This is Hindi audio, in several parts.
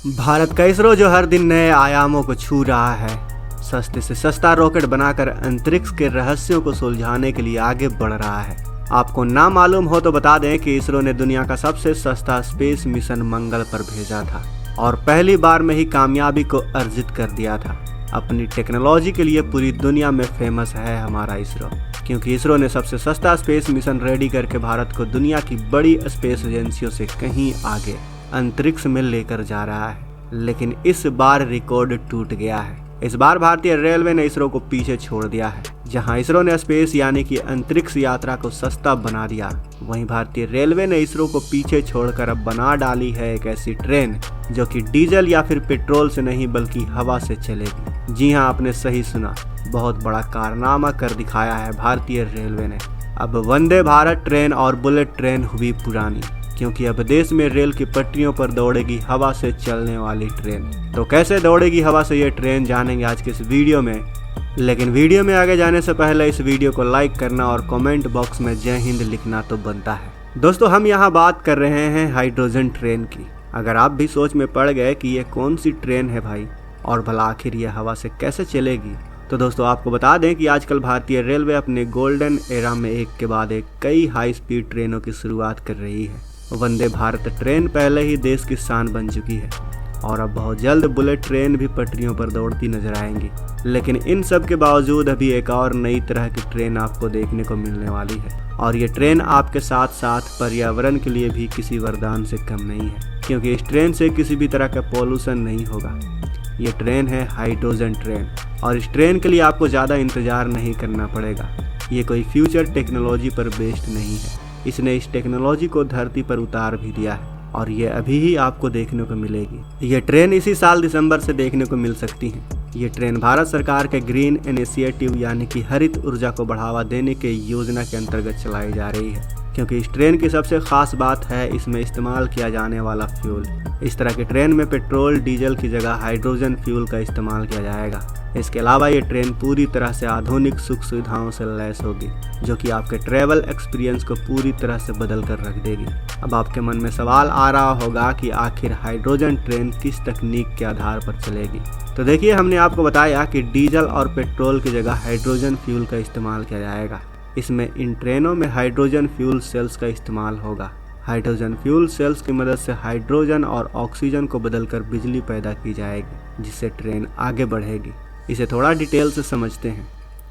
भारत का इसरो जो हर दिन नए आयामों को छू रहा है, सस्ते से सस्ता रॉकेट बनाकर अंतरिक्ष के रहस्यों को सुलझाने के लिए आगे बढ़ रहा है। आपको ना मालूम हो तो बता दें कि इसरो ने दुनिया का सबसे सस्ता स्पेस मिशन मंगल पर भेजा था और पहली बार में ही कामयाबी को अर्जित कर दिया था। अपनी टेक्नोलॉजी के लिए पूरी दुनिया में फेमस है हमारा इसरो, क्योंकि इसरो ने सबसे सस्ता स्पेस मिशन रेडी करके भारत को दुनिया की बड़ी स्पेस एजेंसियों से कहीं आगे अंतरिक्ष में लेकर जा रहा है। लेकिन इस बार रिकॉर्ड टूट गया है। इस बार भारतीय रेलवे ने इसरो को पीछे छोड़ दिया है। जहां इसरो ने स्पेस यानी कि अंतरिक्ष यात्रा को सस्ता बना दिया, वहीं भारतीय रेलवे ने इसरो को पीछे छोड़कर अब बना डाली है एक ऐसी ट्रेन जो कि डीजल या फिर पेट्रोल से नहीं बल्कि हवा से चलेगी। जी हाँ, आपने सही सुना, बहुत बड़ा कारनामा कर दिखाया है भारतीय रेलवे ने। अब वंदे भारत ट्रेन और बुलेट ट्रेन हुई पुरानी, क्योंकि अब देश में रेल की पटरियों पर दौड़ेगी हवा से चलने वाली ट्रेन। तो कैसे दौड़ेगी हवा से ये ट्रेन, जानेंगे आज के इस वीडियो में। लेकिन वीडियो में आगे जाने से पहले इस वीडियो को लाइक करना और कमेंट बॉक्स में जय हिंद लिखना तो बनता है। दोस्तों, हम यहाँ बात कर रहे हैं हाइड्रोजन ट्रेन की। अगर आप भी सोच में पड़ गए कि ये कौन सी ट्रेन है भाई, और भला आखिर ये हवा से कैसे चलेगी, तो दोस्तों आपको बता दें कि आजकल भारतीय रेलवे अपने गोल्डन एरा में एक के बाद एक कई हाई स्पीड ट्रेनों की शुरुआत कर रही है। वंदे भारत ट्रेन पहले ही देश की शान बन चुकी है और अब बहुत जल्द बुलेट ट्रेन भी पटरियों पर दौड़ती नजर आएंगी। लेकिन इन सब के बावजूद अभी एक और नई तरह की ट्रेन आपको देखने को मिलने वाली है, और ये ट्रेन आपके साथ साथ पर्यावरण के लिए भी किसी वरदान से कम नहीं है, क्योंकि इस ट्रेन से किसी भी तरह का पॉल्यूशन नहीं होगा। ये ट्रेन है हाइड्रोजन ट्रेन, और इस ट्रेन के लिए आपको ज़्यादा इंतजार नहीं करना पड़ेगा। ये कोई फ्यूचर टेक्नोलॉजी पर बेस्ड नहीं है, इसने इस टेक्नोलॉजी को धरती पर उतार भी दिया है और ये अभी ही आपको देखने को मिलेगी। ये ट्रेन इसी साल दिसंबर से देखने को मिल सकती है। ये ट्रेन भारत सरकार के ग्रीन इनिशिएटिव यानी कि हरित ऊर्जा को बढ़ावा देने के योजना के अंतर्गत चलाई जा रही है, क्योंकि इस ट्रेन की सबसे खास बात है इसमें इस्तेमाल किया जाने वाला फ्यूल। इस तरह की ट्रेन में पेट्रोल डीजल की जगह हाइड्रोजन फ्यूल का इस्तेमाल किया जाएगा। इसके अलावा ये ट्रेन पूरी तरह से आधुनिक सुख सुविधाओं से लैस होगी, जो कि आपके ट्रैवल एक्सपीरियंस को पूरी तरह से बदल कर रख देगी। अब आपके मन में सवाल आ रहा होगा कि आखिर हाइड्रोजन ट्रेन किस तकनीक के आधार पर चलेगी। तो देखिए, हमने आपको बताया कि डीजल और पेट्रोल की जगह हाइड्रोजन फ्यूल का इस्तेमाल किया जाएगा। इसमें इन ट्रेनों में हाइड्रोजन फ्यूल सेल्स का इस्तेमाल होगा। हाइड्रोजन फ्यूल सेल्स की मदद से हाइड्रोजन और ऑक्सीजन को बदलकर बिजली पैदा की जाएगी, जिससे ट्रेन आगे बढ़ेगी। इसे थोड़ा डिटेल से समझते हैं,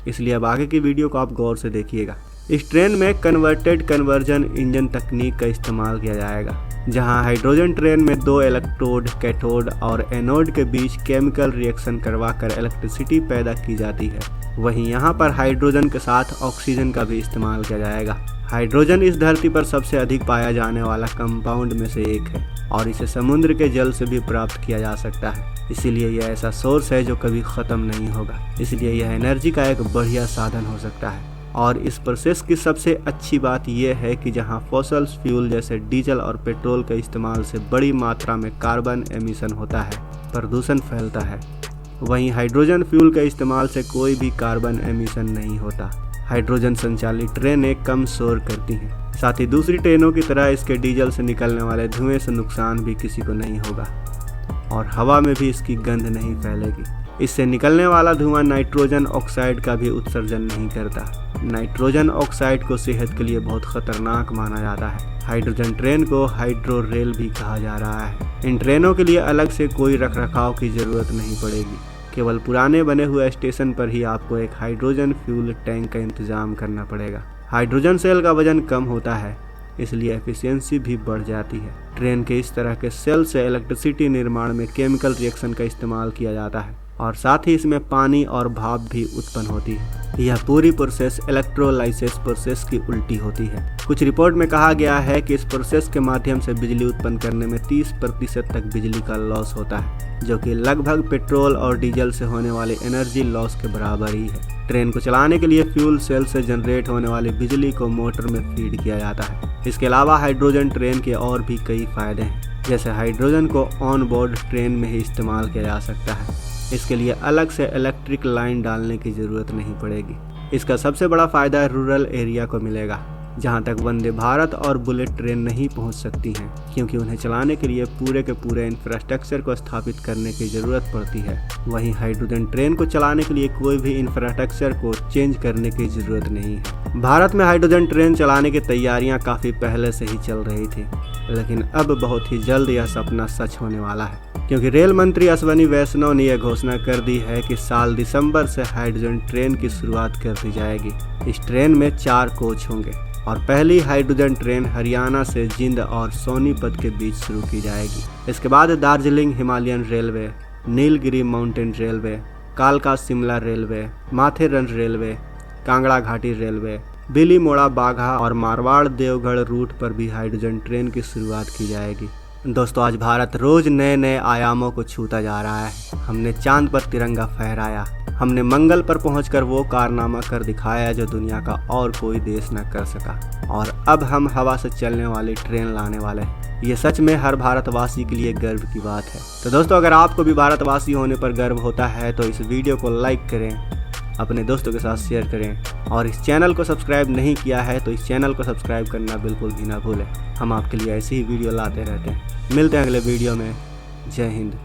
इसलिए अब आगे की वीडियो को आप गौर से देखिएगा। इस ट्रेन में कन्वर्टेड कन्वर्जन इंजन तकनीक का इस्तेमाल किया जाएगा, जहां हाइड्रोजन ट्रेन में दो इलेक्ट्रोड कैथोड और एनोड के बीच केमिकल रिएक्शन करवाकर इलेक्ट्रिसिटी पैदा की जाती है। वहीं यहाँ पर हाइड्रोजन के साथ ऑक्सीजन का भी इस्तेमाल किया जाएगा। हाइड्रोजन इस धरती पर सबसे अधिक पाया जाने वाला कंपाउंड में से एक है और इसे समुद्र के जल से भी प्राप्त किया जा सकता है। इसीलिए यह ऐसा सोर्स है जो कभी ख़त्म नहीं होगा। इसलिए यह एनर्जी का एक बढ़िया साधन हो सकता है। और इस प्रोसेस की सबसे अच्छी बात यह है कि जहां फॉसल फ्यूल जैसे डीजल और पेट्रोल के इस्तेमाल से बड़ी मात्रा में कार्बन एमिशन होता है, प्रदूषण फैलता है, वहीं हाइड्रोजन फ्यूल के इस्तेमाल से कोई भी कार्बन एमिशन नहीं होता। हाइड्रोजन संचालित ट्रेनें कम शोर करती हैं, साथ ही दूसरी ट्रेनों की तरह इसके डीजल से निकलने वाले धुएं से नुकसान भी किसी को नहीं होगा और हवा में भी इसकी गंध नहीं फैलेगी। इससे निकलने वाला धुआं नाइट्रोजन ऑक्साइड का भी उत्सर्जन नहीं करता। नाइट्रोजन ऑक्साइड को सेहत के लिए बहुत खतरनाक माना जाता है। हाइड्रोजन ट्रेन को हाइड्रो रेल भी कहा जा रहा है। इन ट्रेनों के लिए अलग से कोई रखरखाव की जरूरत नहीं पड़ेगी। केवल पुराने बने हुए स्टेशन पर ही आपको एक हाइड्रोजन फ्यूल टैंक का इंतजाम करना पड़ेगा। हाइड्रोजन सेल का वजन कम होता है, इसलिए एफिशिएंसी भी बढ़ जाती है। ट्रेन के इस तरह के सेल से इलेक्ट्रिसिटी निर्माण में केमिकल रिएक्शन का इस्तेमाल किया जाता है और साथ ही इसमें पानी और भाप भी उत्पन्न होती है। यह पूरी प्रोसेस इलेक्ट्रोलाइसिस प्रोसेस की उल्टी होती है। कुछ रिपोर्ट में कहा गया है कि इस प्रोसेस के माध्यम से बिजली उत्पन्न करने में 30% तक बिजली का लॉस होता है, जो कि लगभग पेट्रोल और डीजल से होने वाले एनर्जी लॉस के बराबर ही है। ट्रेन को चलाने के लिए फ्यूल सेल से जनरेट होने वाली बिजली को मोटर में फीड किया जाता है। इसके अलावा हाइड्रोजन ट्रेन के और भी कई फायदे हैं, जैसे हाइड्रोजन को ऑन बोर्ड ट्रेन में ही इस्तेमाल किया जा सकता है। इसके लिए अलग से इलेक्ट्रिक लाइन डालने की ज़रूरत नहीं पड़ेगी। इसका सबसे बड़ा फ़ायदा रूरल एरिया को मिलेगा, जहां तक वंदे भारत और बुलेट ट्रेन नहीं पहुंच सकती हैं, क्योंकि उन्हें चलाने के लिए पूरे के पूरे इंफ्रास्ट्रक्चर को स्थापित करने की ज़रूरत पड़ती है। वहीं हाइड्रोजन ट्रेन को चलाने के लिए कोई भी इंफ्रास्ट्रक्चर को चेंज करने की ज़रूरत नहीं है। भारत में हाइड्रोजन ट्रेन चलाने की तैयारियां काफ़ी पहले से ही चल रही थी, लेकिन अब बहुत ही जल्द यह सपना सच होने वाला है, क्योंकि रेल मंत्री अश्विनी वैष्णव ने यह घोषणा कर दी है कि साल दिसंबर से हाइड्रोजन ट्रेन की शुरुआत कर दी जाएगी। इस ट्रेन में 4 कोच होंगे और पहली हाइड्रोजन ट्रेन हरियाणा से जिंद और सोनीपत के बीच शुरू की जाएगी। इसके बाद Darjeeling Himalayan railway, Nilgiri mountain railway, कालका शिमला रेलवे, माथेरन रेलवे, कांगड़ा घाटी रेलवे, बिलीमोड़ा बाघा और मारवाड़ देवगढ़ रूट पर भी हाइड्रोजन ट्रेन की शुरुआत की जाएगी। दोस्तों, आज भारत रोज नए नए आयामों को छूता जा रहा है। हमने चांद पर तिरंगा फहराया, हमने मंगल पर पहुंचकर वो कारनामा कर दिखाया जो दुनिया का और कोई देश न कर सका, और अब हम हवा से चलने वाली ट्रेन लाने वाले हैं। ये सच में हर भारतवासी के लिए गर्व की बात है। तो दोस्तों, अगर आपको भी भारतवासी होने पर गर्व होता है तो इस वीडियो को लाइक करें, अपने दोस्तों के साथ शेयर करें, और इस चैनल को सब्सक्राइब नहीं किया है तो इस चैनल को सब्सक्राइब करना बिल्कुल भी ना भूलें। हम आपके लिए ऐसी ही वीडियो लाते रहते हैं। मिलते हैं अगले वीडियो में। जय हिंद।